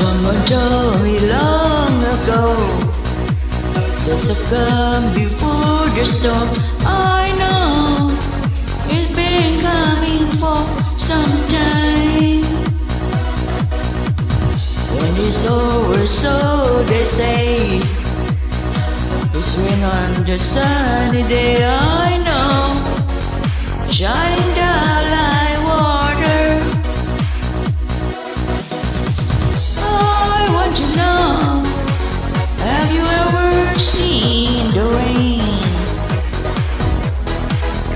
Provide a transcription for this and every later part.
Someone told me long ago, there's a calm before the storm. I know it's been coming for some time. When it's over, so they say, it's rain on the sunny day. I know, shining down like water. I want to know, have you ever seen the rain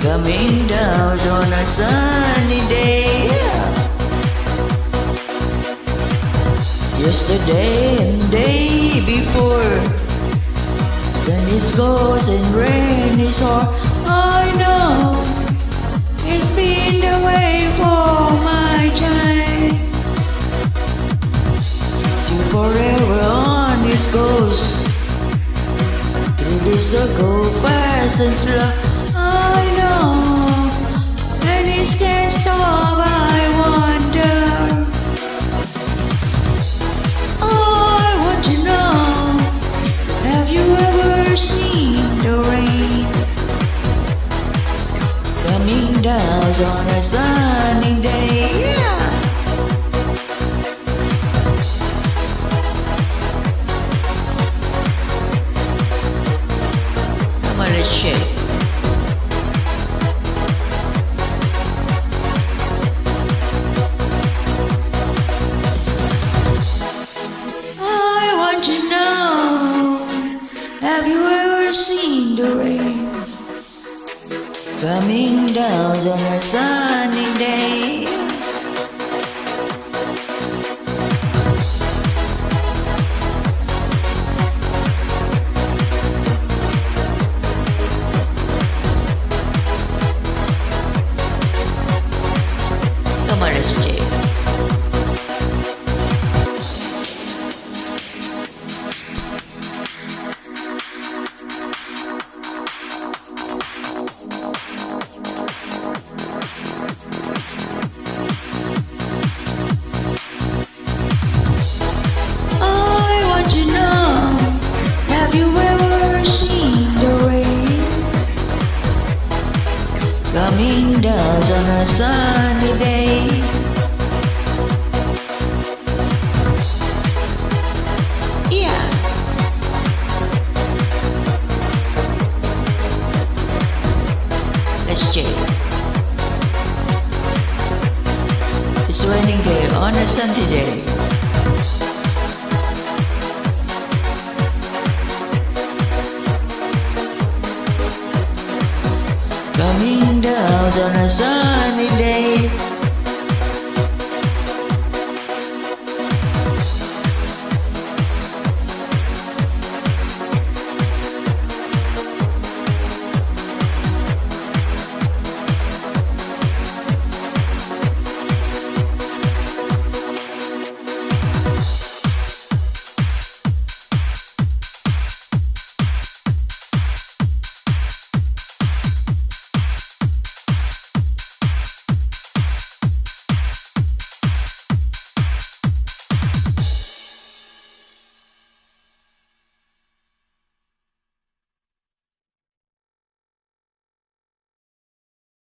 coming down on a sunny day? Yesterday and the day before, sun is goes and rain is hard. I know it's been the way for my time. To forever on it goes, through the circle fast and slow. I know, and it can't stop. I wonder. I want to know, have you ever seen the rain coming down on a sunny day? Yeah. Come on, let's shake. I want to know, have you ever seen the rain coming down on a sunny day? Come on, let's check. Coming down on a sunny day. Yeah. Let's check. It's raining day on a sunny day. Coming down on a sunny day.